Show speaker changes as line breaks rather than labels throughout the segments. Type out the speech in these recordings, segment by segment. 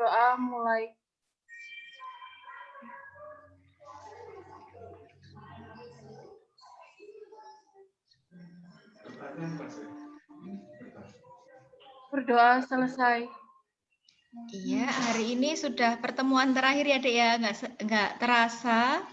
Doa mulai. Berdoa selesai.
Iya, hari ini sudah pertemuan terakhir ya, Dek ya. Nggak terasa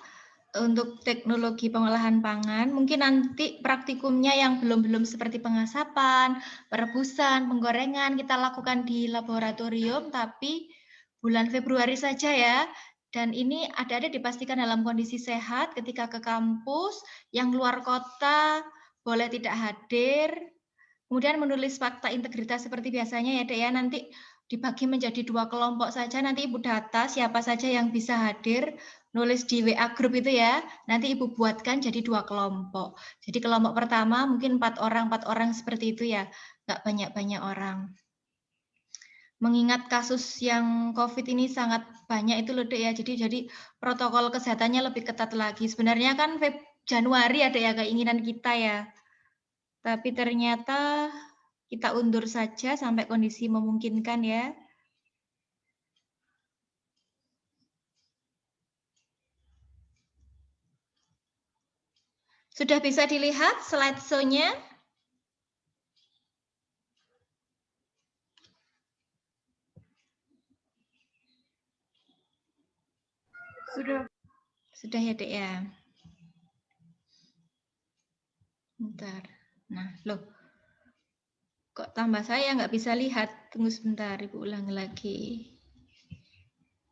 untuk teknologi pengolahan pangan. Mungkin nanti praktikumnya yang belum seperti pengasapan, perebusan, penggorengan kita lakukan di laboratorium, tapi bulan Februari saja ya. Dan ini adik-adik dipastikan dalam kondisi sehat ketika ke kampus, yang luar kota boleh tidak hadir. Kemudian menulis fakta integritas seperti biasanya ya, Dek ya. Nanti dibagi menjadi 2 kelompok saja, nanti Ibu data siapa saja yang bisa hadir, nulis di WA grup itu ya, nanti Ibu buatkan jadi 2 kelompok. Jadi kelompok pertama mungkin 4 orang seperti itu ya, nggak banyak-banyak orang. Mengingat kasus yang COVID ini sangat banyak itu loh Dek ya, jadi protokol kesehatannya lebih ketat lagi. Sebenarnya kan Januari ada ya keinginan kita ya, tapi ternyata kita undur saja sampai kondisi memungkinkan ya. Sudah bisa dilihat slideshow-nya? Sudah ya, Dek ya? Bentar. Nah, loh. Kok tambah saya nggak bisa lihat? Tunggu sebentar, Ibu ulang lagi.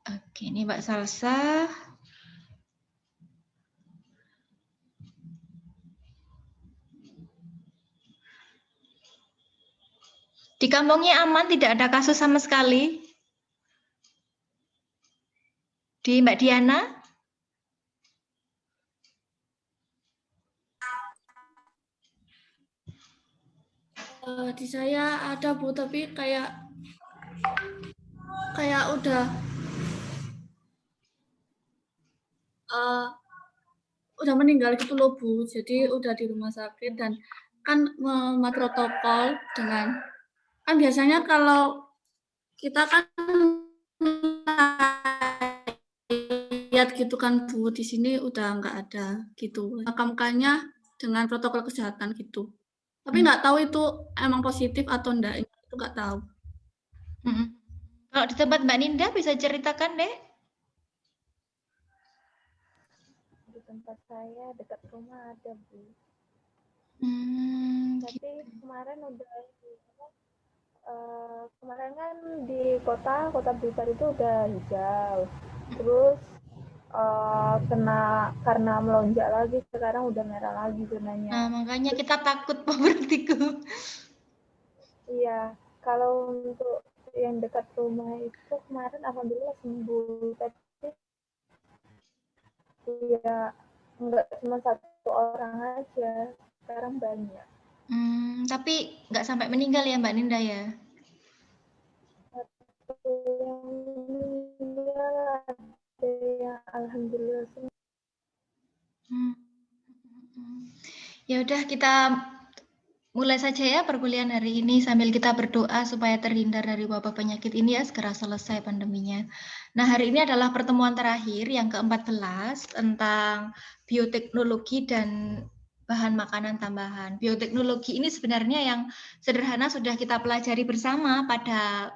Oke, ini Mbak Salsa. Di kampungnya aman, tidak ada kasus sama sekali? Di Mbak Diana?
Di saya ada Bu, tapi kayak udah meninggal gitu loh Bu. Jadi udah di rumah sakit dan kan mematuhi protokol dengan kan biasanya kalau kita kan lihat gitu kan Bu, di sini udah nggak ada gitu. Makamkannya dengan protokol kesehatan gitu. Tapi nggak tahu itu emang positif atau enggak, itu nggak tahu.
Kalau di tempat Mbak Ninda bisa ceritakan, Dek?
Di tempat saya dekat rumah ada Bu. Tapi kemarin udah kemarin kan di kota Blitar itu udah hijau. Terus karena melonjak lagi sekarang udah merah lagi zonanya.
Nah, makanya kita takut Pak Bertiku.
Iya, kalau untuk yang dekat rumah itu kemarin alhamdulillah sembuh, tapi ya nggak cuma 1 orang aja, sekarang banyak.
Tapi nggak sampai meninggal ya Mbak Ninda ya?
Alhamdulillah.
Ya udah kita mulai saja ya perkuliahan hari ini sambil kita berdoa supaya terhindar dari wabah penyakit ini ya, segera selesai pandeminya. Nah, hari ini adalah pertemuan terakhir yang ke-14 tentang bioteknologi dan bahan makanan tambahan. Bioteknologi ini sebenarnya yang sederhana sudah kita pelajari bersama pada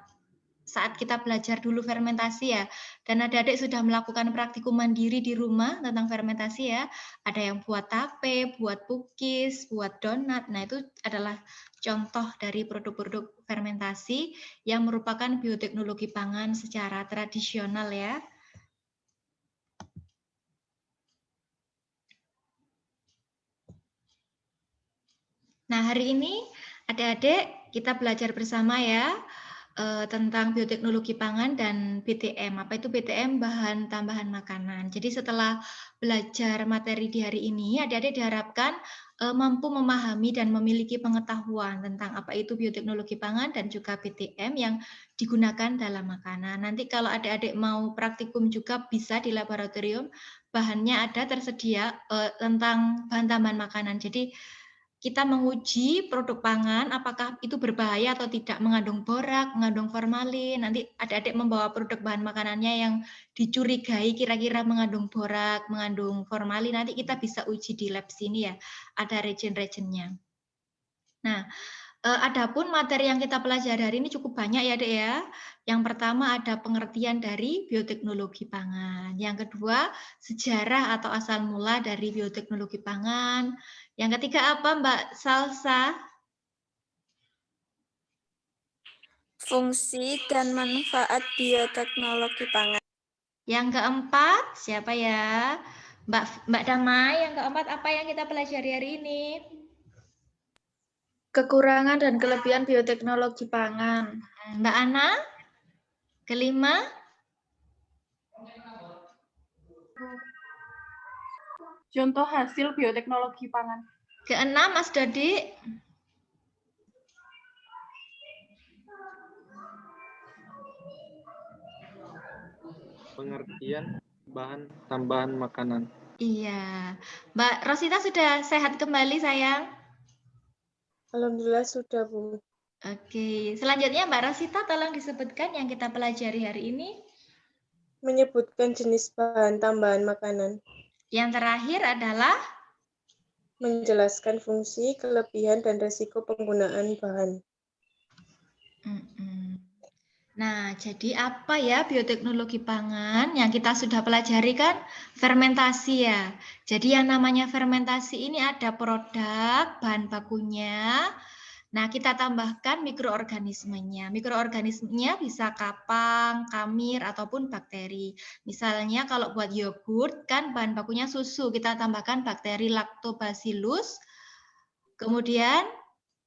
saat kita belajar dulu fermentasi ya, dan adik-adik sudah melakukan praktikum mandiri di rumah tentang fermentasi ya, ada yang buat tape, buat cookies, buat donat, nah itu adalah contoh dari produk-produk fermentasi yang merupakan bioteknologi pangan secara tradisional ya. Nah hari ini adik-adik kita belajar bersama ya, tentang bioteknologi pangan dan BTM. Apa itu BTM? Bahan tambahan makanan. Jadi setelah belajar materi di hari ini, adik-adik diharapkan mampu memahami dan memiliki pengetahuan tentang apa itu bioteknologi pangan dan juga BTM yang digunakan dalam makanan. Nanti kalau adik-adik mau praktikum juga bisa di laboratorium, bahannya ada tersedia tentang bahan tambahan makanan. Jadi kita menguji produk pangan apakah itu berbahaya atau tidak, mengandung borak, mengandung formalin. Nanti adik-adik membawa produk bahan makanannya yang dicurigai kira-kira mengandung borak, mengandung formalin, nanti kita bisa uji di lab sini ya, ada reagen-reagennya. Nah, adapun materi yang kita pelajari hari ini cukup banyak ya, Dek ya. Yang pertama ada pengertian dari bioteknologi pangan. Yang kedua, sejarah atau asal mula dari bioteknologi pangan. Yang ketiga apa, Mbak Salsa?
Fungsi dan manfaat bioteknologi pangan.
Yang keempat, siapa ya? Mbak Damai, yang keempat apa yang kita pelajari hari ini?
Kekurangan dan kelebihan bioteknologi pangan.
Mbak Ana? Kelima?
Contoh hasil bioteknologi pangan.
Keenam, Mas Dodi?
Pengertian bahan tambahan makanan.
Iya. Mbak Rosita sudah sehat kembali, sayang?
Alhamdulillah sudah, Bu.
Oke. Selanjutnya, Mbak Rosita, tolong disebutkan yang kita pelajari hari ini.
Menyebutkan jenis bahan tambahan makanan.
Yang terakhir adalah
Menjelaskan fungsi, kelebihan, dan resiko penggunaan bahan.
Nah, jadi apa ya bioteknologi pangan yang kita sudah pelajari kan? Fermentasi ya. Jadi yang namanya fermentasi ini ada produk, bahan bakunya. Nah, kita tambahkan mikroorganismenya. Mikroorganismenya bisa kapang, kamir, ataupun bakteri. Misalnya kalau buat yogurt kan bahan bakunya susu, kita tambahkan bakteri Lactobacillus, kemudian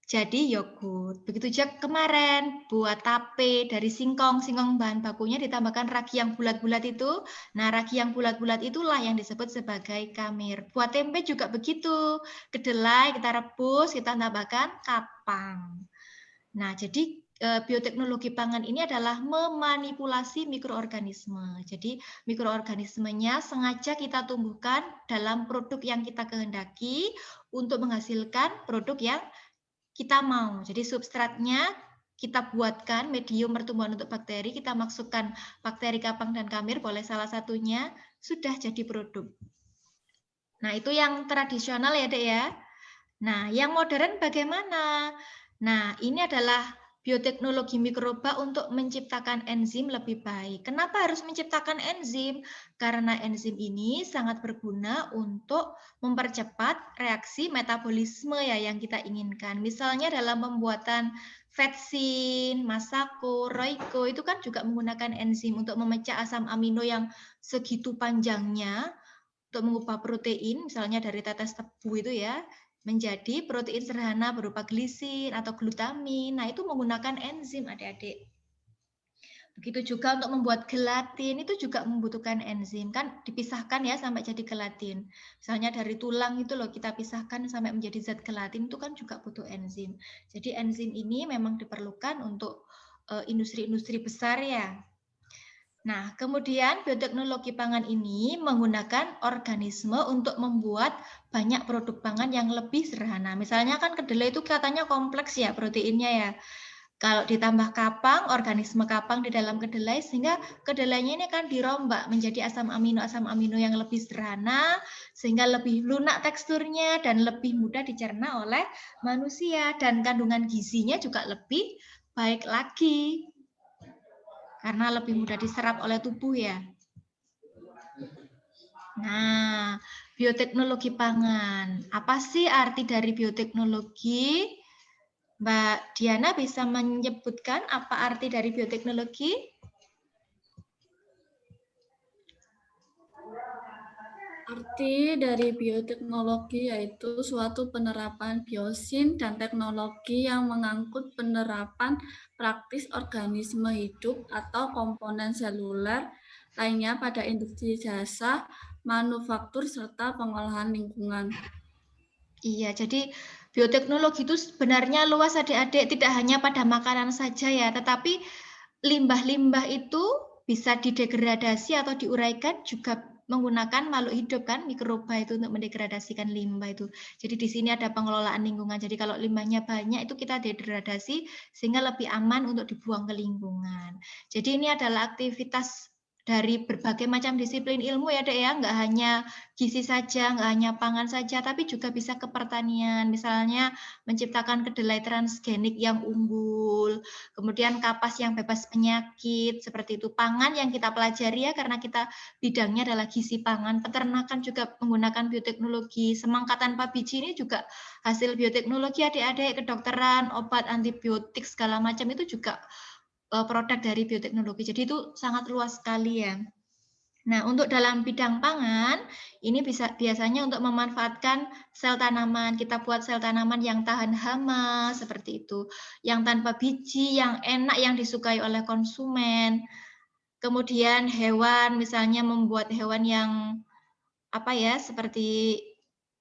jadi yogurt. Begitu juga kemarin buat tape dari singkong bahan bakunya ditambahkan ragi yang bulat-bulat itu. Nah, ragi yang bulat-bulat itulah yang disebut sebagai kamir. Buat tempe juga begitu. Kedelai kita rebus, kita tambahkan kapang. Nah, jadi bioteknologi pangan ini adalah memanipulasi mikroorganisme. Jadi mikroorganismenya sengaja kita tumbuhkan dalam produk yang kita kehendaki untuk menghasilkan produk yang kita mau. Jadi substratnya kita buatkan medium pertumbuhan untuk bakteri, kita masukkan bakteri kapang dan kamir, boleh salah satunya, sudah jadi produk. Nah, itu yang tradisional ya, Dek ya. Nah, yang modern bagaimana? Nah, ini adalah bioteknologi mikroba untuk menciptakan enzim lebih baik. Kenapa harus menciptakan enzim? Karena enzim ini sangat berguna untuk mempercepat reaksi metabolisme ya yang kita inginkan. Misalnya dalam pembuatan vetsin, masako, roiko itu kan juga menggunakan enzim untuk memecah asam amino yang segitu panjangnya untuk mengubah protein, misalnya dari tetes tebu itu ya, menjadi protein sederhana berupa glisin atau glutamin. Nah, itu menggunakan enzim, adik-adik. Begitu juga untuk membuat gelatin, itu juga membutuhkan enzim. Kan dipisahkan ya sampai jadi gelatin. Misalnya dari tulang itu loh, kita pisahkan sampai menjadi zat gelatin, itu kan juga butuh enzim. Jadi enzim ini memang diperlukan untuk industri-industri besar ya. Nah, kemudian bioteknologi pangan ini menggunakan organisme untuk membuat banyak produk pangan yang lebih sederhana. Misalnya kan kedelai itu katanya kompleks ya proteinnya ya. Kalau ditambah kapang, organisme kapang di dalam kedelai, sehingga kedelainya ini kan dirombak menjadi asam amino yang lebih sederhana, sehingga lebih lunak teksturnya dan lebih mudah dicerna oleh manusia. Dan kandungan gizinya juga lebih baik lagi. Karena lebih mudah diserap oleh tubuh ya. Nah, bioteknologi pangan. Apa sih arti dari bioteknologi? Mbak Diana bisa menyebutkan apa arti dari bioteknologi?
Arti dari bioteknologi yaitu suatu penerapan biosin dan teknologi yang mengangkut penerapan praktis organisme hidup atau komponen seluler lainnya pada industri jasa, manufaktur, serta pengolahan lingkungan.
Iya, jadi bioteknologi itu sebenarnya luas adik-adik, tidak hanya pada makanan saja ya, tetapi limbah-limbah itu bisa didegradasi atau diuraikan juga menggunakan makhluk hidup kan, mikroba itu untuk mendegradasikan limbah itu. Jadi di sini ada pengelolaan lingkungan. Jadi kalau limbahnya banyak itu kita degradasi sehingga lebih aman untuk dibuang ke lingkungan. Jadi ini adalah aktivitas dari berbagai macam disiplin ilmu ya Dek ya, nggak hanya gizi saja, nggak hanya pangan saja, tapi juga bisa ke pertanian, misalnya menciptakan kedelai transgenik yang unggul, kemudian kapas yang bebas penyakit, seperti itu. Pangan yang kita pelajari ya, karena kita bidangnya adalah gizi pangan, peternakan juga menggunakan bioteknologi, semangka tanpa biji ini juga hasil bioteknologi adik-adik, kedokteran, obat, antibiotik, segala macam itu juga produk dari bioteknologi. Jadi itu sangat luas sekali ya. Nah, untuk dalam bidang pangan, ini biasanya untuk memanfaatkan sel tanaman. Kita buat sel tanaman yang tahan hama, seperti itu. Yang tanpa biji, yang enak, yang disukai oleh konsumen. Kemudian hewan, misalnya membuat hewan yang seperti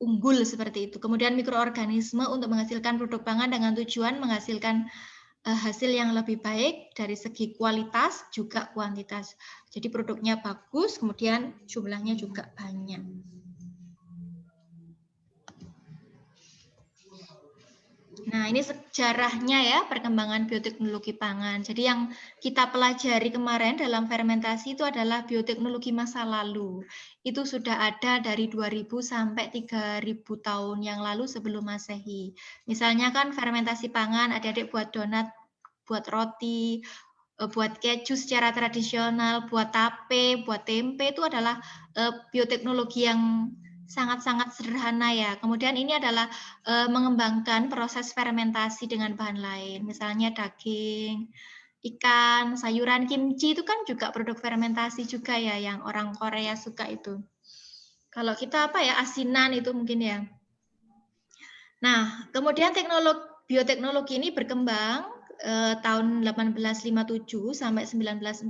unggul, seperti itu. Kemudian mikroorganisme untuk menghasilkan produk pangan dengan tujuan menghasilkan hasil yang lebih baik dari segi kualitas juga kuantitas. Jadi produknya bagus, kemudian jumlahnya juga banyak. Nah, ini sejarahnya ya, perkembangan bioteknologi pangan. Jadi yang kita pelajari kemarin dalam fermentasi itu adalah bioteknologi masa lalu. Itu sudah ada dari 2000 sampai 3000 tahun yang lalu sebelum Masehi. Misalnya kan fermentasi pangan, adik-adik buat donat, buat roti, buat keju secara tradisional, buat tape, buat tempe, itu adalah bioteknologi yang sangat-sangat sederhana ya. Kemudian ini adalah mengembangkan proses fermentasi dengan bahan lain, misalnya daging, ikan, sayuran, kimchi itu kan juga produk fermentasi juga ya, yang orang Korea suka itu. Kalau kita asinan itu mungkin ya. Nah, kemudian bioteknologi ini berkembang tahun 1857 sampai 1940.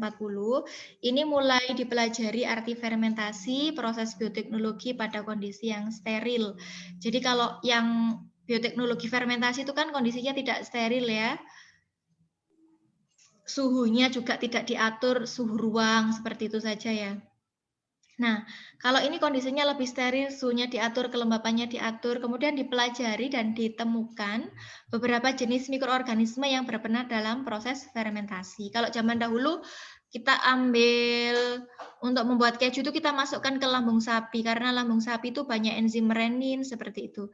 Ini mulai dipelajari arti fermentasi, proses bioteknologi pada kondisi yang steril. Jadi kalau yang bioteknologi fermentasi itu kan kondisinya tidak steril ya. Suhunya juga tidak diatur, suhu ruang seperti itu saja ya. Nah, kalau ini kondisinya lebih steril, suhunya diatur, kelembapannya diatur, kemudian dipelajari dan ditemukan beberapa jenis mikroorganisme yang berperan dalam proses fermentasi. Kalau zaman dahulu kita ambil untuk membuat keju itu kita masukkan ke lambung sapi, karena lambung sapi itu banyak enzim renin seperti itu.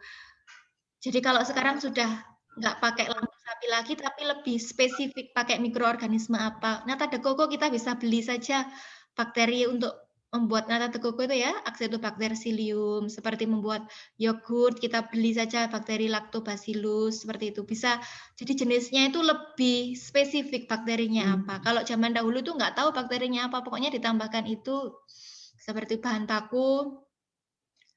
Jadi kalau sekarang sudah nggak pakai lambung sapi lagi, tapi lebih spesifik pakai mikroorganisme apa. Nata de coco kita bisa beli saja bakteri untuk membuat nata de coco itu ya, Acetobacter psyllium. Seperti membuat yogurt, kita beli saja bakteri Lactobacillus, seperti itu. Bisa, jadi jenisnya itu lebih spesifik bakterinya apa. Kalau zaman dahulu itu nggak tahu bakterinya apa, pokoknya ditambahkan itu seperti bahan baku,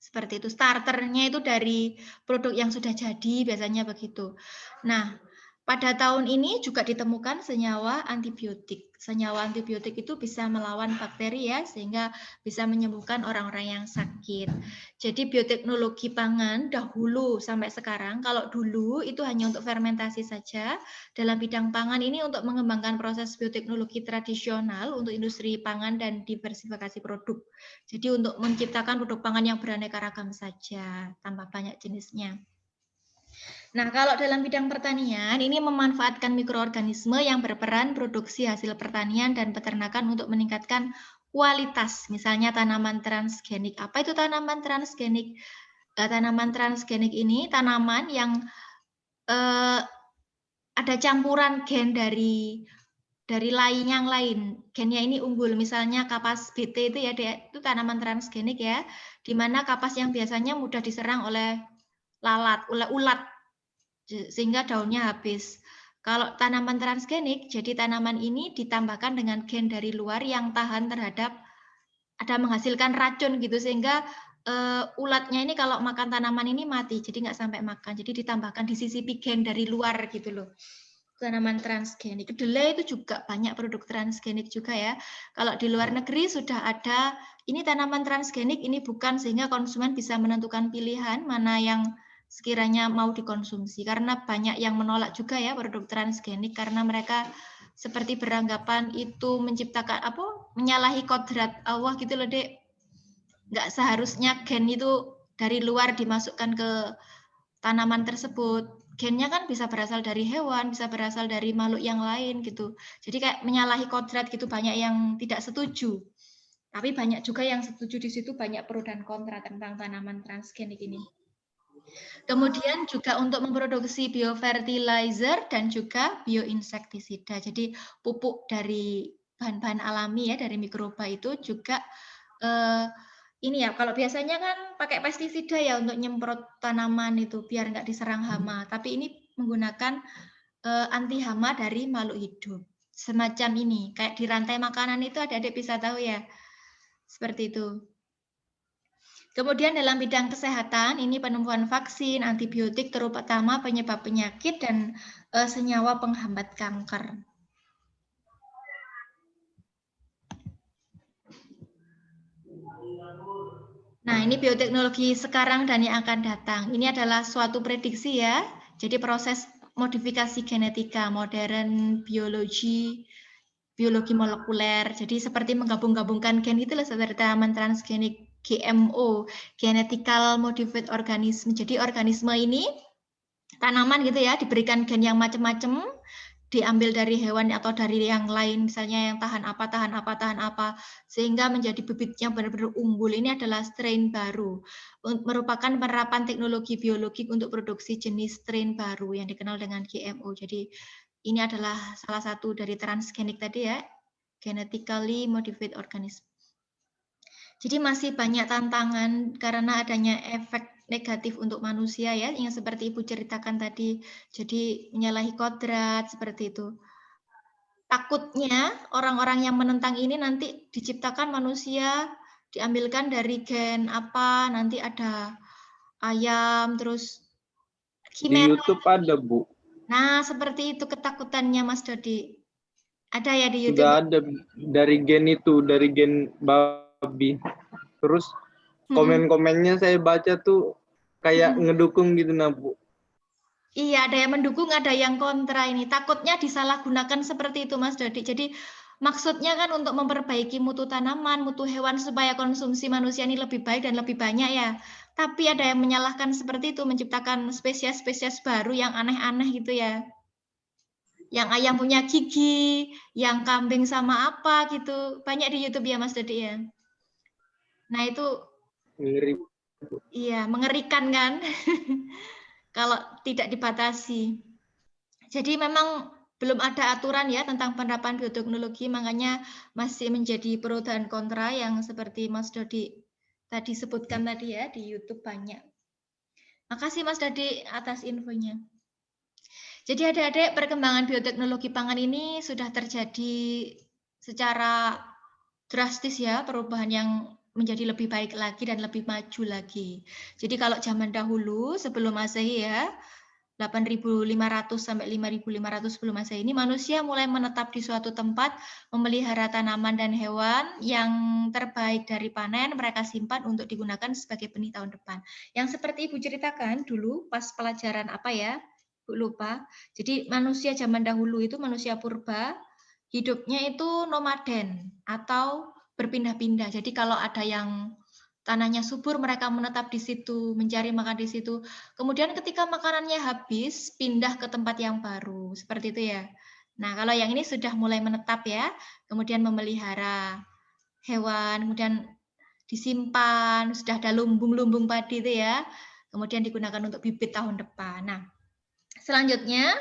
seperti itu. Starternya itu dari produk yang sudah jadi, biasanya begitu. Nah, pada tahun ini juga ditemukan senyawa antibiotik. Senyawa antibiotik itu bisa melawan bakteri ya, sehingga bisa menyembuhkan orang-orang yang sakit. Jadi bioteknologi pangan dahulu sampai sekarang, kalau dulu itu hanya untuk fermentasi saja, dalam bidang pangan ini untuk mengembangkan proses bioteknologi tradisional untuk industri pangan dan diversifikasi produk. Jadi untuk menciptakan produk pangan yang beraneka ragam saja, tambah banyak jenisnya. Nah, kalau dalam bidang pertanian, ini memanfaatkan mikroorganisme yang berperan produksi hasil pertanian dan peternakan untuk meningkatkan kualitas. Misalnya tanaman transgenik. Apa itu tanaman transgenik? Tanaman transgenik ini tanaman yang ada campuran gen dari lain yang lain. Gennya ini unggul. Misalnya kapas BT itu ya, itu tanaman transgenik ya, di mana kapas yang biasanya mudah diserang oleh lalat, ulat, sehingga daunnya habis. Kalau tanaman transgenik, jadi tanaman ini ditambahkan dengan gen dari luar yang tahan terhadap ada menghasilkan racun gitu, sehingga ulatnya ini kalau makan tanaman ini mati, jadi nggak sampai makan. Jadi ditambahkan disisipi gen dari luar gitu loh. Tanaman transgenik. Kedelai itu juga banyak produk transgenik juga ya. Kalau di luar negeri sudah ada, ini tanaman transgenik, ini bukan, sehingga konsumen bisa menentukan pilihan mana yang sekiranya mau dikonsumsi. Karena banyak yang menolak juga ya produk transgenik, karena mereka seperti beranggapan itu menciptakan menyalahi kodrat Allah gitu loh, Dek. nggak seharusnya gen itu dari luar dimasukkan ke tanaman tersebut. Gennya kan bisa berasal dari hewan, bisa berasal dari makhluk yang lain gitu. Jadi kayak menyalahi kodrat gitu, banyak yang tidak setuju. Tapi banyak juga yang setuju di situ, banyak pro dan kontra tentang tanaman transgenik ini. Kemudian juga untuk memproduksi biofertilizer dan juga bioinsektisida. Jadi pupuk dari bahan-bahan alami ya, dari mikroba itu juga ini ya, kalau biasanya kan pakai pestisida ya untuk nyemprot tanaman itu biar nggak diserang hama. Tapi ini menggunakan anti hama dari makhluk hidup. Semacam ini, kayak di rantai makanan itu adik-adik bisa tahu ya. Seperti itu. Kemudian dalam bidang kesehatan, ini penemuan vaksin, antibiotik terutama penyebab penyakit dan senyawa penghambat kanker. Nah, ini bioteknologi sekarang dan yang akan datang. Ini adalah suatu prediksi ya. Jadi proses modifikasi genetika, modern biologi molekuler. Jadi seperti menggabung-gabungkan gen itulah seperti tanaman transgenik GMO, genetical modified organism. Jadi organisme ini tanaman gitu ya, diberikan gen yang macam-macam, diambil dari hewan atau dari yang lain, misalnya yang tahan apa, sehingga menjadi bibit yang benar-benar unggul. Ini adalah strain baru, merupakan penerapan teknologi biologik untuk produksi jenis strain baru yang dikenal dengan GMO. Jadi ini adalah salah satu dari transgenik tadi ya, genetically modified organism. Jadi masih banyak tantangan karena adanya efek negatif untuk manusia ya, yang seperti Ibu ceritakan tadi. Jadi menyalahi kodrat seperti itu. Takutnya orang-orang yang menentang ini nanti diciptakan manusia, diambilkan dari gen apa, nanti ada ayam, terus
Di YouTube ada, Bu.
Nah, seperti itu ketakutannya Mas Dodi. Ada ya di YouTube?
Sudah ada dari gen itu, dari gen babi. Terus komen-komennya saya baca tuh kayak ngedukung gitu, nah, Bu.
Iya, ada yang mendukung, ada yang kontra ini. Takutnya disalahgunakan seperti itu, Mas Dodi. Jadi maksudnya kan untuk memperbaiki mutu tanaman, mutu hewan supaya konsumsi manusia ini lebih baik dan lebih banyak ya. Tapi ada yang menyalahkan seperti itu, menciptakan spesies-spesies baru yang aneh-aneh gitu ya. Yang ayam punya gigi, yang kambing sama apa gitu. Banyak di YouTube ya, Mas Dodi ya. Nah, itu
Ngeri.
iya, mengerikan kan? Kalau tidak dibatasi. Jadi memang belum ada aturan ya tentang penerapan bioteknologi, makanya masih menjadi pro dan kontra yang seperti Mas Dodi tadi sebutkan tadi ya, di YouTube banyak. Makasih Mas Dodi atas infonya. Jadi adik-adik, perkembangan bioteknologi pangan ini sudah terjadi secara drastis ya, perubahan yang menjadi lebih baik lagi dan lebih maju lagi. Jadi kalau zaman dahulu sebelum Masehi ya, 8.500 sampai 5.500 sebelum Masehi ini manusia mulai menetap di suatu tempat, memelihara tanaman dan hewan yang terbaik dari panen mereka simpan untuk digunakan sebagai benih tahun depan. Yang seperti Ibu ceritakan dulu pas pelajaran apa ya? Bu lupa. Jadi manusia zaman dahulu itu manusia purba hidupnya itu nomaden atau berpindah-pindah. Jadi kalau ada yang tanahnya subur, mereka menetap di situ, mencari makan di situ. Kemudian ketika makanannya habis, pindah ke tempat yang baru. Seperti itu ya. Nah, kalau yang ini sudah mulai menetap ya, kemudian memelihara hewan, kemudian disimpan, sudah ada lumbung-lumbung padi itu ya, kemudian digunakan untuk bibit tahun depan. Nah, selanjutnya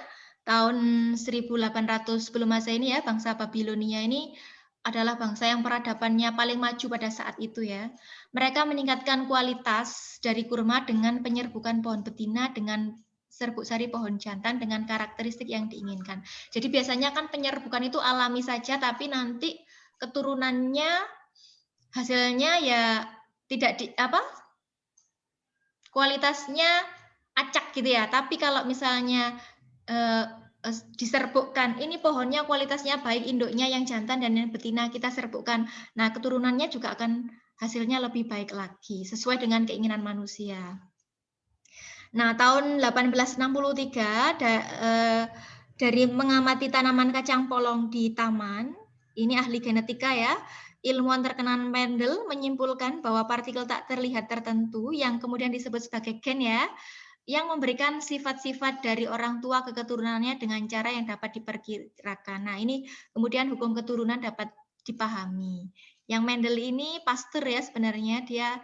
tahun 1800 sebelum Masehi ini ya, bangsa Babilonia ini adalah bangsa yang peradabannya paling maju pada saat itu ya. Mereka meningkatkan kualitas dari kurma dengan penyerbukan pohon betina dengan serbuk sari pohon jantan dengan karakteristik yang diinginkan. Jadi biasanya kan penyerbukan itu alami saja, tapi nanti keturunannya hasilnya ya tidak kualitasnya acak gitu ya. Tapi kalau misalnya diserbukkan, ini pohonnya kualitasnya baik, induknya yang jantan dan yang betina kita serbukkan. Nah, keturunannya juga akan hasilnya lebih baik lagi, sesuai dengan keinginan manusia. Nah, tahun 1863 dari mengamati tanaman kacang polong di taman, ini ahli genetika ya. Ilmuwan terkenal Mendel menyimpulkan bahwa partikel tak terlihat tertentu yang kemudian disebut sebagai gen ya, yang memberikan sifat-sifat dari orang tua ke keturunannya dengan cara yang dapat diperkirakan. Nah, ini kemudian hukum keturunan dapat dipahami. Yang Mendel ini pastor ya sebenarnya, dia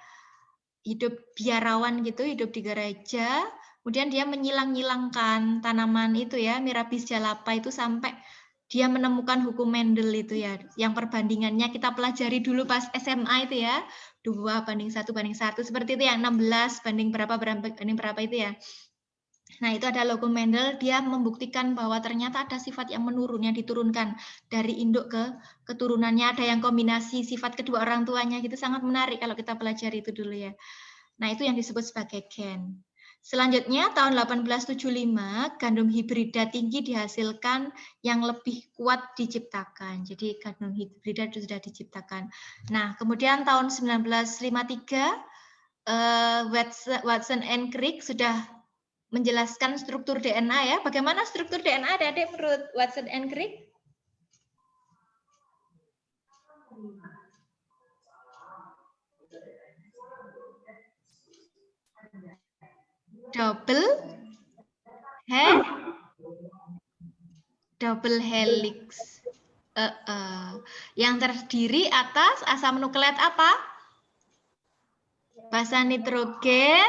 hidup biarawan gitu, hidup di gereja, kemudian dia menyilang-nyilangkan tanaman itu ya, Mirabilis jalapa itu sampai dia menemukan hukum Mendel itu ya, yang perbandingannya kita pelajari dulu pas SMA itu ya, 2:1:1, seperti itu ya, 16 banding berapa itu ya. Nah, itu ada hukum Mendel, dia membuktikan bahwa ternyata ada sifat yang menurun, yang diturunkan dari induk ke keturunannya, ada yang kombinasi sifat kedua orang tuanya gitu, sangat menarik kalau kita pelajari itu dulu ya. Nah, itu yang disebut sebagai gen. Selanjutnya tahun 1875 gandum hibrida tinggi dihasilkan yang lebih kuat diciptakan. Jadi gandum hibrida itu sudah diciptakan. Nah, kemudian tahun 1953 Watson and Crick sudah menjelaskan struktur DNA ya. Bagaimana struktur DNA adik-adik menurut Watson and Crick? Double helix. Yang terdiri atas asam nukleat apa? Basa nitrogen.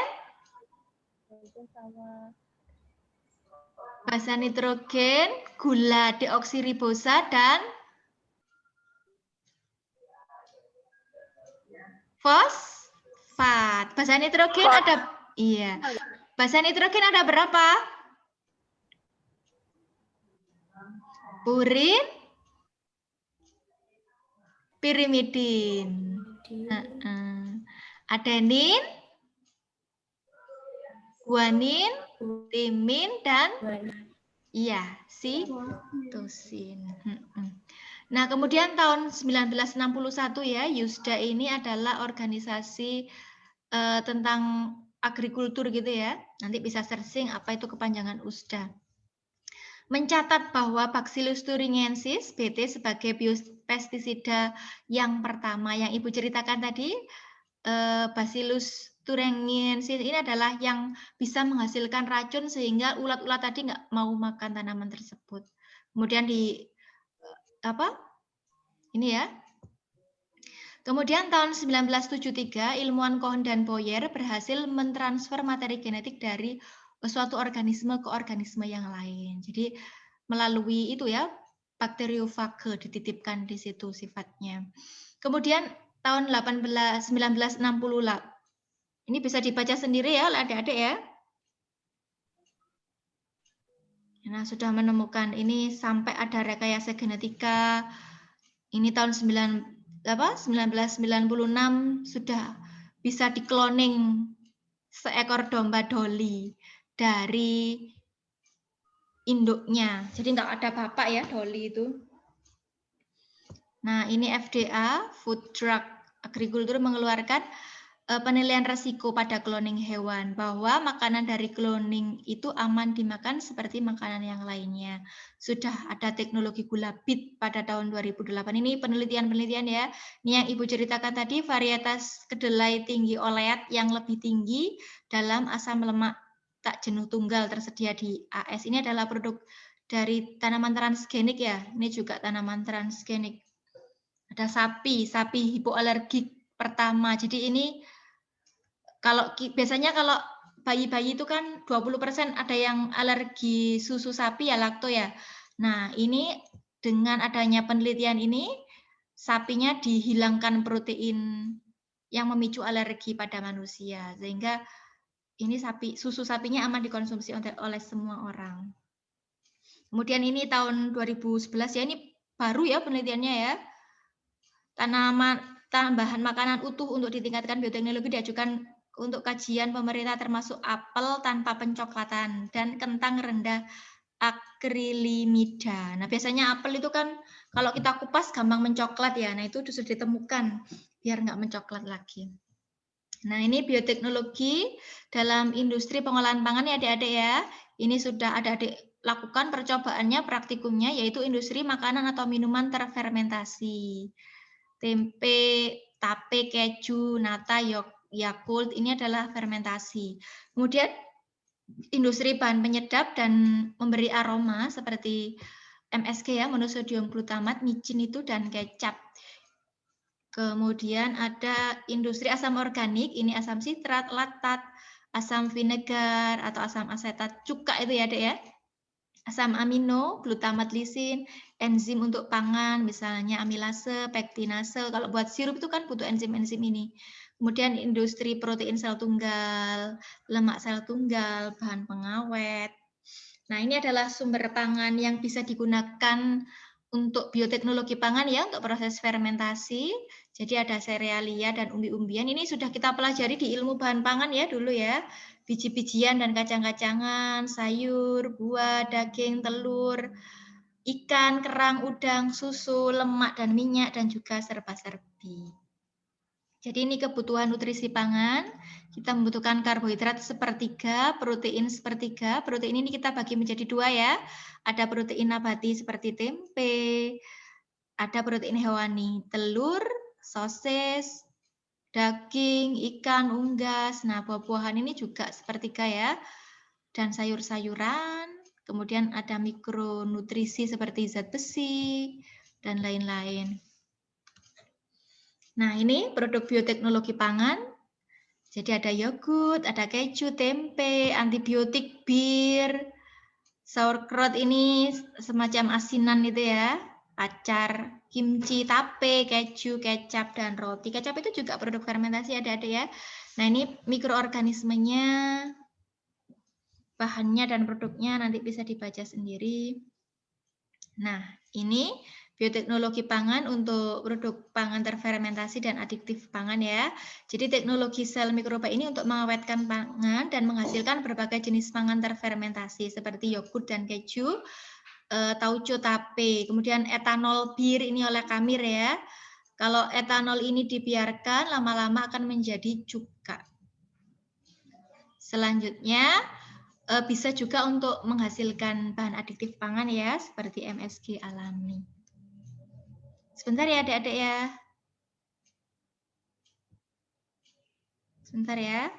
Basa nitrogen, gula deoksiribosa dan fosfat. Basa nitrogen ada Basa nitrogen ada berapa? Purin, pirimidin, adenin, guanin, timin, dan sitosin. Nah, kemudian tahun 1961 ya, USDA ini adalah organisasi tentang agrikultur gitu ya. Nanti bisa searching apa itu kepanjangan USDA. Mencatat bahwa Bacillus thuringiensis BT sebagai biopestisida yang pertama yang Ibu ceritakan tadi, Bacillus thuringiensis ini adalah yang bisa menghasilkan racun sehingga ulat-ulat tadi nggak mau makan tanaman tersebut. Kemudian ini ya. Kemudian tahun 1973 ilmuwan Cohen dan Boyer berhasil mentransfer materi genetik dari suatu organisme ke organisme yang lain. Jadi melalui itu ya, bakteriofage dititipkan di situ sifatnya. Kemudian tahun 1960 ini bisa dibaca sendiri ya oleh adik-adik ya. Nah, sudah menemukan ini sampai ada rekayasa genetika. Ini tahun 1996 sudah bisa dikloning seekor domba Dolly dari induknya. Jadi nggak ada bapak ya Dolly itu. Nah, ini FDA, Food Drug Agriculture mengeluarkan penilaian resiko pada cloning hewan, bahwa makanan dari cloning itu aman dimakan seperti makanan yang lainnya. Sudah ada teknologi gula bit pada tahun 2008. Ini penelitian-penelitian ya. Ini yang Ibu ceritakan tadi, varietas kedelai tinggi oleat yang lebih tinggi dalam asam lemak tak jenuh tunggal tersedia di AS. Ini adalah produk dari tanaman transgenik ya. Ini juga tanaman transgenik. Ada sapi hipoalergik pertama. Jadi ini biasanya kalau bayi-bayi itu kan 20% ada yang alergi susu sapi ya, lakto ya. Nah, ini dengan adanya penelitian ini, sapinya dihilangkan protein yang memicu alergi pada manusia, sehingga ini susu sapinya aman dikonsumsi oleh semua orang. Kemudian ini tahun 2011 ya, ini baru ya penelitiannya ya. Tambahan makanan utuh untuk ditingkatkan bioteknologi diajukan untuk kajian pemerintah, termasuk apel tanpa pencoklatan dan kentang rendah akrilimida. Nah, biasanya apel itu kan kalau kita kupas gampang mencoklat ya. Nah, itu sudah ditemukan biar nggak mencoklat lagi. Nah, ini bioteknologi dalam industri pengolahan pangan ya adik-adik ya. Ini sudah ada adik lakukan percobaannya, praktikumnya, yaitu industri makanan atau minuman terfermentasi. Tempe, tape, keju, nata, Yakult, ini adalah fermentasi. Kemudian industri bahan penyedap dan memberi aroma seperti MSG ya, monosodium glutamat, micin itu, dan kecap. Kemudian ada industri asam organik, ini asam sitrat, laktat, asam vinegar atau asam asetat, cuka itu ya Dek ya. Asam amino, glutamat lisin, enzim untuk pangan, misalnya amilase, pektinase. Kalau buat sirup itu kan butuh enzim-enzim ini. Kemudian industri protein sel tunggal, lemak sel tunggal, bahan pengawet. Nah, ini adalah sumber pangan yang bisa digunakan untuk bioteknologi pangan ya, untuk proses fermentasi. Jadi ada serealia dan umbi-umbian. Ini sudah kita pelajari di ilmu bahan pangan ya dulu ya. Biji-bijian dan kacang-kacangan, sayur, buah, daging, telur, ikan, kerang, udang, susu, lemak dan minyak, dan juga serba-serbi. Jadi ini kebutuhan nutrisi pangan. Kita membutuhkan karbohidrat sepertiga, protein sepertiga. Protein ini kita bagi menjadi dua ya. Ada protein nabati seperti tempe, ada protein hewani, telur, sosis, daging, ikan, unggas. Nah, buah-buahan ini juga sepertiga ya. Dan sayur-sayuran. Kemudian ada mikronutrisi seperti zat besi, dan lain-lain. Nah, ini produk bioteknologi pangan. Jadi ada yogurt, ada keju, tempe, antibiotik, bir, sauerkraut ini semacam asinan itu ya, acar, kimchi, tape, keju, kecap, dan roti. Kecap itu juga produk fermentasi ada ya. Nah, ini mikroorganismenya, bahannya dan produknya nanti bisa dibaca sendiri. Nah, ini bioteknologi pangan untuk produk pangan terfermentasi dan adiktif pangan ya. Jadi teknologi sel mikroba ini untuk mengawetkan pangan dan menghasilkan berbagai jenis pangan terfermentasi seperti yogurt dan keju, tauco tape, kemudian etanol bir ini oleh Kamir ya. Kalau etanol ini dibiarkan lama-lama akan menjadi cuka. Selanjutnya bisa juga untuk menghasilkan bahan adiktif pangan ya seperti MSG alami. Sebentar ya adik-adik ya. Sebentar ya.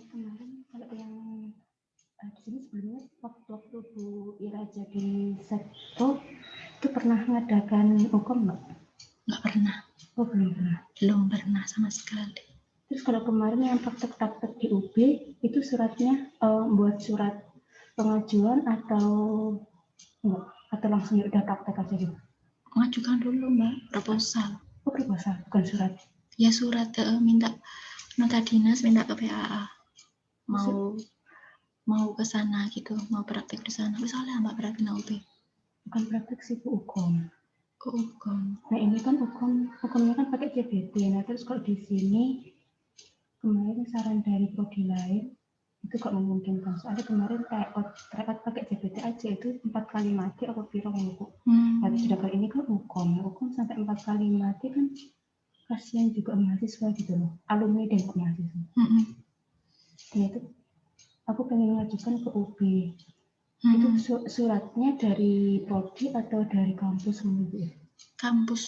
Kemarin kalau yang di sini sebelumnya waktu Bu Ira jadi sekto itu pernah mengadakan hukum nggak?
Nggak pernah.
Oh belum pernah.
Belum pernah sama sekali.
Terus kalau kemarin yang praktek-praktek di UB itu suratnya buat surat pengajuan atau enggak? Atau langsung ya udah praktek aja gitu?
Mengajukan dulu Mbak, proposal.
Oh proposal, bukan surat?
Ya surat, minta nota dinas, minta ke PAA. Mau ke sana gitu, mau praktek di sana. Misalnya Mbak praktek di UB.
Bukan praktek sih Bu, UKOM.
Oh, UKOM.
Nah ini kan UKOMnya kan pakai CBT. Nah terus kalau di sini kemarin saran dari prodi lain itu gak memungkinkan. Soalnya kemarin tryout pakai CBT aja itu 4 kali mati aku piro Bu. Tapi sedangkan ini kan UKOM sampai 4 kali mati kan kasihan juga mahasiswa gitu loh, alumni dan mahasiswa. Ya itu aku pengen ngajukan ke UB. Itu suratnya dari prodi atau dari kampus Bu?
Kampus.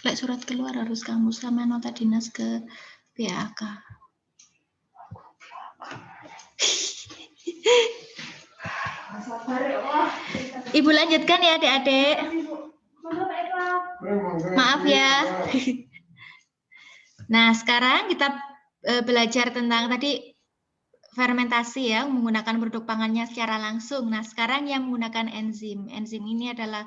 Lek surat keluar harus kampus sama nota dinas ke PAK. Ibu lanjutkan ya adik-adik. Maaf ya. Nah, sekarang kita belajar tentang tadi fermentasi ya, menggunakan produk pangannya secara langsung. Nah, sekarang yang menggunakan enzim. Enzim ini adalah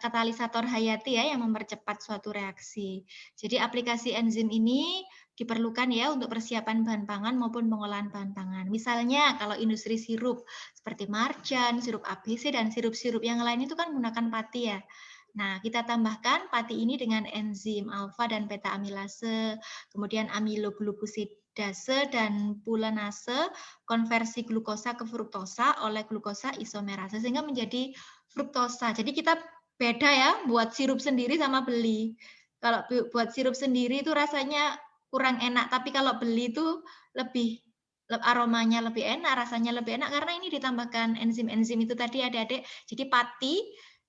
katalisator hayati ya yang mempercepat suatu reaksi. Jadi aplikasi enzim ini diperlukan ya untuk persiapan bahan pangan maupun pengolahan bahan pangan. Misalnya kalau industri sirup seperti Marjan, sirup ABC dan sirup-sirup yang lain itu kan menggunakan pati ya. Nah, kita tambahkan pati ini dengan enzim alfa dan beta amilase, kemudian amiloglukosidase dan pulenase, konversi glukosa ke fruktosa oleh glukosa isomerase sehingga menjadi fruktosa. Jadi kita beda ya buat sirup sendiri sama beli. Kalau buat sirup sendiri itu rasanya kurang enak, tapi kalau beli itu lebih aromanya lebih enak, rasanya lebih enak karena ini ditambahkan enzim-enzim itu tadi adik-adik. Jadi pati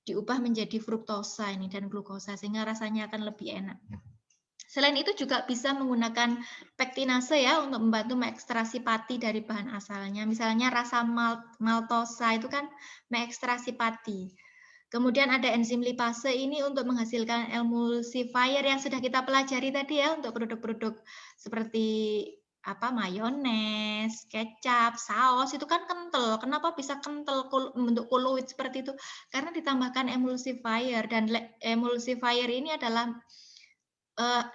diubah menjadi fruktosa ini dan glukosa sehingga rasanya akan lebih enak. Selain itu juga bisa menggunakan pektinase ya untuk membantu mengekstraksi pati dari bahan asalnya. Misalnya rasa maltosa itu kan mengekstraksi pati. Kemudian ada enzim lipase ini untuk menghasilkan emulsifier yang sudah kita pelajari tadi ya untuk produk-produk seperti mayones, kecap, saus itu kan kental. Kenapa bisa kental bentuk koloid seperti itu? Karena ditambahkan emulsifier dan emulsifier ini adalah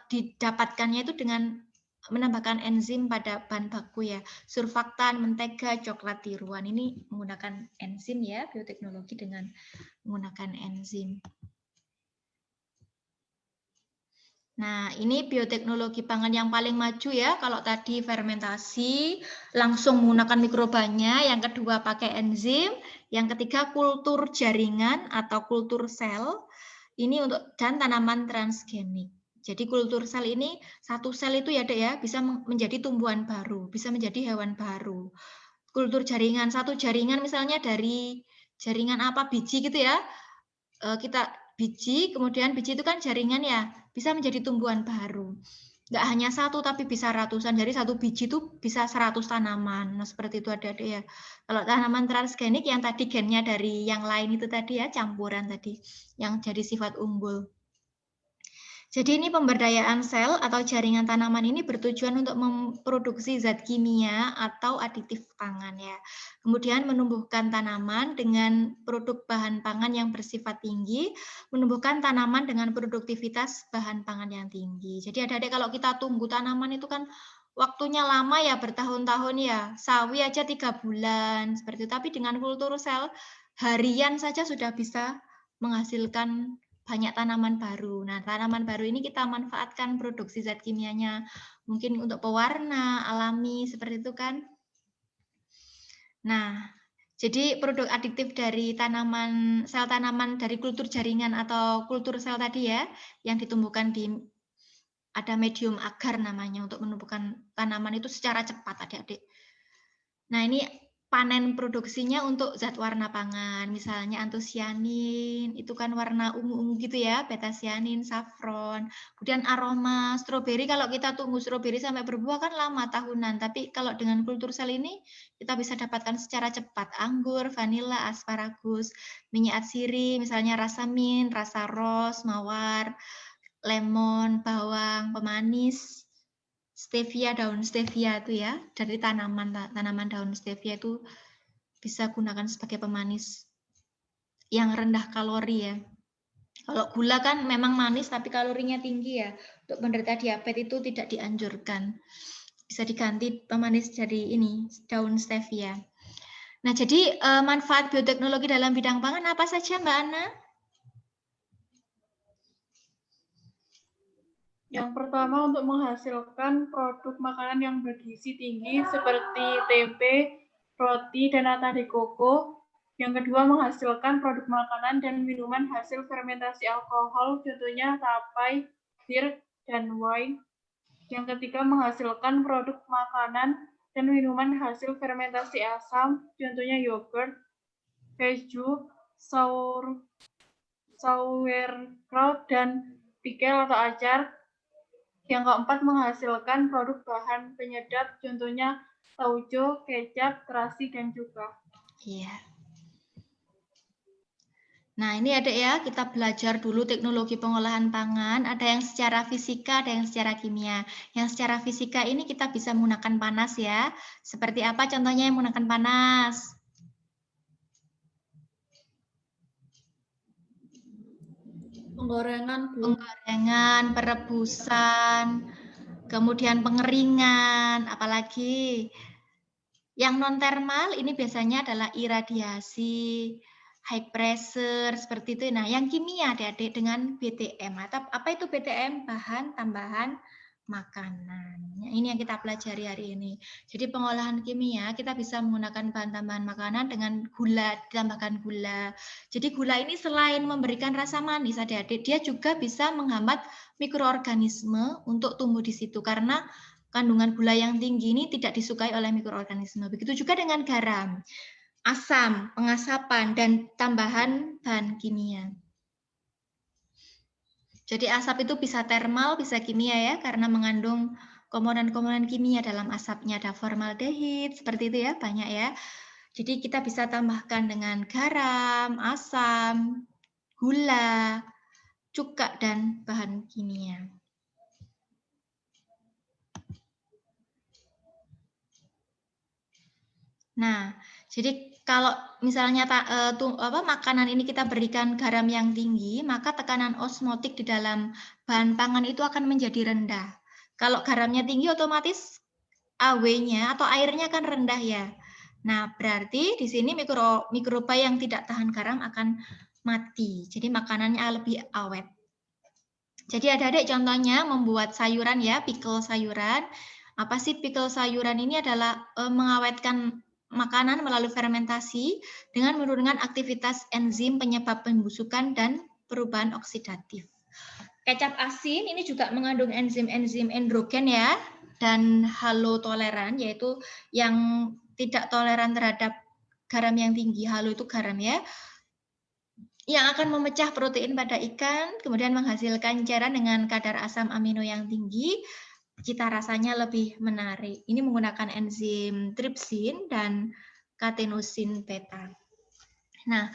didapatkannya itu dengan menambahkan enzim pada bahan baku ya, surfaktan, mentega, coklat tiruan. Ini menggunakan enzim ya, bioteknologi dengan menggunakan enzim. Nah, ini bioteknologi pangan yang paling maju ya. Kalau tadi fermentasi, langsung menggunakan mikrobanya. Yang kedua pakai enzim. Yang ketiga kultur jaringan atau kultur sel. Ini untuk dan tanaman transgenik. Jadi kultur sel ini, satu sel itu ya Dek ya, bisa menjadi tumbuhan baru, bisa menjadi hewan baru. Kultur jaringan, satu jaringan misalnya dari jaringan apa, biji gitu ya. Kita biji, kemudian biji itu kan jaringan ya, bisa menjadi tumbuhan baru. Nggak hanya satu, tapi bisa ratusan. Jadi satu biji itu bisa 100 tanaman. Nah, seperti itu ada ya. Kalau tanaman transgenik yang tadi gennya dari yang lain itu tadi ya, campuran tadi, yang jadi sifat unggul. Jadi ini pemberdayaan sel atau jaringan tanaman ini bertujuan untuk memproduksi zat kimia atau aditif pangan ya. Kemudian menumbuhkan tanaman dengan produk bahan pangan yang bersifat tinggi, menumbuhkan tanaman dengan produktivitas bahan pangan yang tinggi. Jadi adik-adik kalau kita tunggu tanaman itu kan waktunya lama ya, bertahun-tahun ya. Sawi aja 3 bulan seperti itu. Tapi dengan kultur sel harian saja sudah bisa menghasilkan banyak tanaman baru. Nah, tanaman baru ini kita manfaatkan produksi zat kimianya, mungkin untuk pewarna alami seperti itu kan. Nah, jadi produk adiktif dari tanaman, sel tanaman dari kultur jaringan atau kultur sel tadi ya, yang ditumbuhkan di ada medium agar namanya untuk menumbuhkan tanaman itu secara cepat adik-adik. Nah, ini panen produksinya untuk zat warna pangan, misalnya antosianin, itu kan warna ungu-ungu gitu ya, betasianin, safron, kemudian aroma stroberi. Kalau kita tunggu stroberi sampai berbuah kan lama tahunan, tapi kalau dengan kultur sel ini kita bisa dapatkan secara cepat anggur, vanila, asparagus, minyak atsiri, misalnya rasa mint, rasa ros, mawar, lemon, bawang, pemanis, stevia, daun stevia itu ya, dari tanaman daun stevia itu bisa gunakan sebagai pemanis yang rendah kalori ya. Kalau gula kan memang manis tapi kalorinya tinggi ya. Untuk penderita diabetes itu tidak dianjurkan. Bisa diganti pemanis dari ini, daun stevia. Nah, jadi manfaat bioteknologi dalam bidang pangan apa saja Mbak Ana?
Yang pertama untuk menghasilkan produk makanan yang bergizi tinggi seperti tempe, roti, dan nata de coco. Yang kedua menghasilkan produk makanan dan minuman hasil fermentasi alkohol, contohnya tapai, bir, dan wine. Yang ketiga menghasilkan produk makanan dan minuman hasil fermentasi asam, contohnya yogurt, keju, sauerkraut, dan pikel atau acar. Yang keempat menghasilkan produk bahan penyedap, contohnya tauco, kecap, terasi, dan cuka.
Iya. Nah, ini adik ya, kita belajar dulu teknologi pengolahan pangan. Ada yang secara fisika, ada yang secara kimia. Yang secara fisika ini kita bisa menggunakan panas ya. Seperti apa contohnya yang menggunakan panas? Penggorengan, perebusan, kemudian pengeringan, apalagi yang non thermal ini biasanya adalah iradiasi, high pressure seperti itu. Nah, yang kimia adik-adik dengan BTM. Apa itu BTM? Bahan tambahan makanan. Ini yang kita pelajari hari ini. Jadi pengolahan kimia kita bisa menggunakan bahan tambahan makanan dengan gula, ditambahkan gula. Jadi gula ini selain memberikan rasa manis adik-adik, dia juga bisa menghambat mikroorganisme untuk tumbuh di situ karena kandungan gula yang tinggi ini tidak disukai oleh mikroorganisme. Begitu juga dengan garam, asam, pengasapan, dan tambahan bahan kimia. Jadi asap itu bisa termal, bisa kimia ya, karena mengandung komponen-komponen kimia dalam asapnya. Ada formaldehid, seperti itu ya, banyak ya. Jadi kita bisa tambahkan dengan garam, asam, gula, cuka, dan bahan kimia. Nah, jadi kalau misalnya makanan ini kita berikan garam yang tinggi, maka tekanan osmotik di dalam bahan pangan itu akan menjadi rendah. Kalau garamnya tinggi, otomatis AW-nya atau airnya kan rendah ya. Nah, berarti di sini mikroba yang tidak tahan garam akan mati. Jadi makanannya lebih awet. Jadi adik-adik contohnya membuat sayuran ya, pickle sayuran. Apa sih pickle sayuran ini adalah mengawetkan makanan melalui fermentasi dengan menurunkan aktivitas enzim penyebab pembusukan dan perubahan oksidatif. Kecap asin ini juga mengandung enzim-enzim endrogen ya, dan halotoleran, yaitu yang tidak toleran terhadap garam yang tinggi. Halo itu garam ya, yang akan memecah protein pada ikan, kemudian menghasilkan cairan dengan kadar asam amino yang tinggi, cita rasanya lebih menarik. Ini menggunakan enzim tripsin dan katenosin beta. Nah,